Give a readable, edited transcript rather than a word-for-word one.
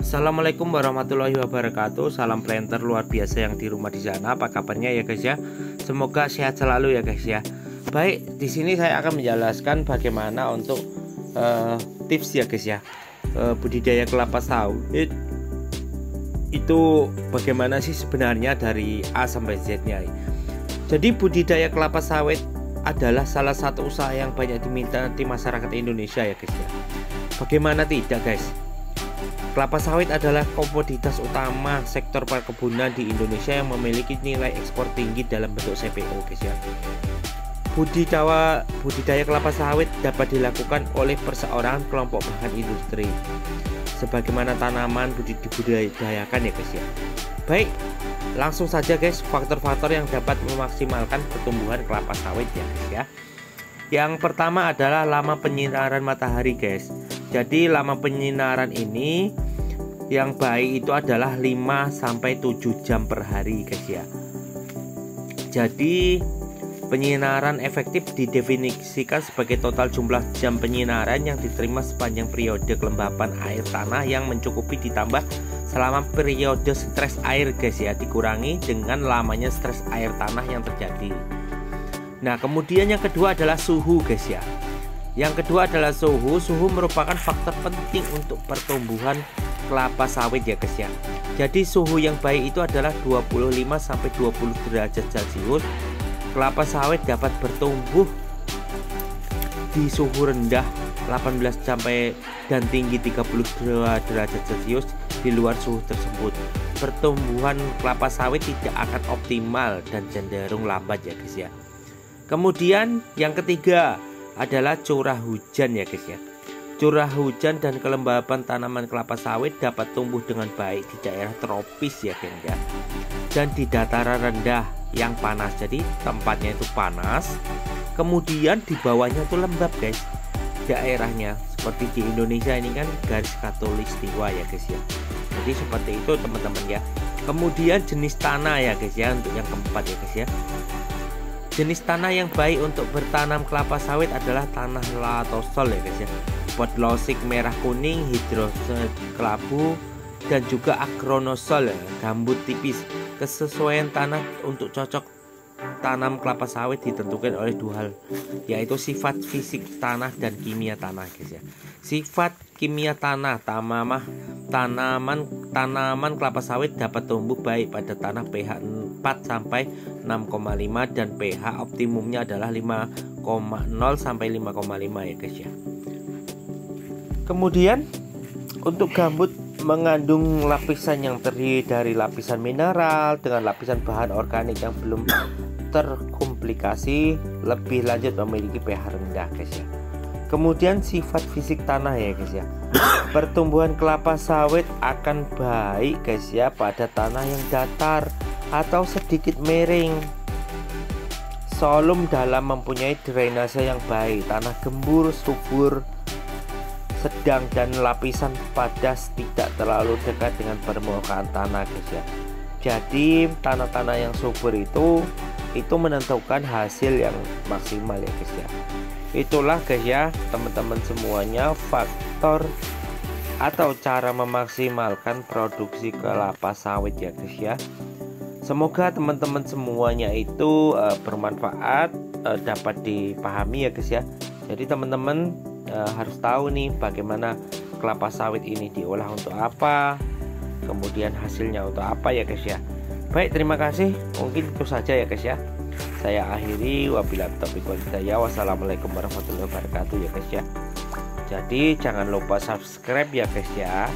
Assalamualaikum warahmatullahi wabarakatuh. Salam planter luar biasa yang di rumah di sana. Apa kabarnya ya guys ya? Semoga sehat selalu ya guys ya. Baik, di sini saya akan menjelaskan bagaimana untuk tips ya guys ya. Budidaya kelapa sawit itu bagaimana sih sebenarnya dari A sampai Z-nya. Jadi budidaya kelapa sawit adalah salah satu usaha yang banyak diminta di masyarakat Indonesia ya guys ya. Bagaimana tidak guys? Kelapa sawit adalah komoditas utama sektor perkebunan di Indonesia yang memiliki nilai ekspor tinggi dalam bentuk CPO guys ya. Budidaya kelapa sawit dapat dilakukan oleh perseorangan, kelompok, bahkan industri. Sebagaimana tanaman dibudidayakan ya guys ya. Baik, langsung saja guys, faktor-faktor yang dapat memaksimalkan pertumbuhan kelapa sawit ya guys ya. Yang pertama adalah lama penyinaran matahari guys. Jadi lama penyinaran ini yang baik itu adalah 5-7 jam per hari guys ya. Jadi penyinaran efektif didefinisikan sebagai total jumlah jam penyinaran yang diterima sepanjang periode kelembapan air tanah yang mencukupi ditambah selama periode stres air guys ya, dikurangi dengan lamanya stres air tanah yang terjadi. Nah kemudian yang kedua adalah suhu guys ya. Yang kedua adalah suhu. Suhu merupakan faktor penting untuk pertumbuhan kelapa sawit ya guys ya. Jadi suhu yang baik itu adalah 25-20 derajat Celcius. Kelapa sawit dapat bertumbuh di suhu rendah 18 sampai dan tinggi 32 derajat Celcius. Di luar suhu tersebut, pertumbuhan kelapa sawit tidak akan optimal dan cenderung lambat ya guys ya. Kemudian yang ketiga adalah curah hujan ya guys ya. Curah hujan dan kelembapan tanaman kelapa sawit dapat tumbuh dengan baik di daerah tropis ya guys ya. Dan di dataran rendah yang panas. Jadi tempatnya itu panas. Kemudian di bawahnya itu lembab guys. Daerahnya seperti di Indonesia ini kan garis khatulistiwa ya guys ya. Jadi seperti itu teman-teman ya. Kemudian jenis tanah ya guys ya, untuk yang keempat ya guys ya. Jenis tanah yang baik untuk bertanam kelapa sawit adalah tanah latosol ya guys ya. Podlosik merah kuning, hidroset kelabu, dan juga agronosol ya, gambut tipis. Kesesuaian tanah untuk cocok tanam kelapa sawit ditentukan oleh dua hal, yaitu sifat fisik tanah dan kimia tanah guys ya. Sifat kimia tanah, tanaman kelapa sawit dapat tumbuh baik pada tanah pH 4 sampai 6,5 dan pH optimumnya adalah 5,0 sampai 5,5 ya guys ya. Kemudian untuk gambut mengandung lapisan yang terdiri dari lapisan mineral dengan lapisan bahan organik yang belum terkomplikasi, lebih lanjut memiliki pH rendah guys ya. Kemudian sifat fisik tanah ya guys ya. Pertumbuhan kelapa sawit akan baik guys ya pada tanah yang datar atau sedikit miring, solum dalam, mempunyai drainase yang baik, tanah gembur, subur, sedang, dan lapisan padas tidak terlalu dekat dengan permukaan tanah guys ya. Jadi tanah-tanah yang subur itu menentukan hasil yang maksimal ya guys ya. Itulah guys ya teman-teman semuanya faktor atau cara memaksimalkan produksi kelapa sawit ya guys ya. Semoga teman-teman semuanya itu bermanfaat, dapat dipahami ya guys ya. Jadi teman-teman harus tahu nih bagaimana kelapa sawit ini diolah untuk apa, kemudian hasilnya untuk apa ya guys ya. Baik, terima kasih. Mungkin itu saja ya guys ya. Saya akhiri, wabillahi taufiq wal hidayah. Wassalamualaikum warahmatullahi wabarakatuh ya guys ya. Jadi jangan lupa subscribe ya guys ya.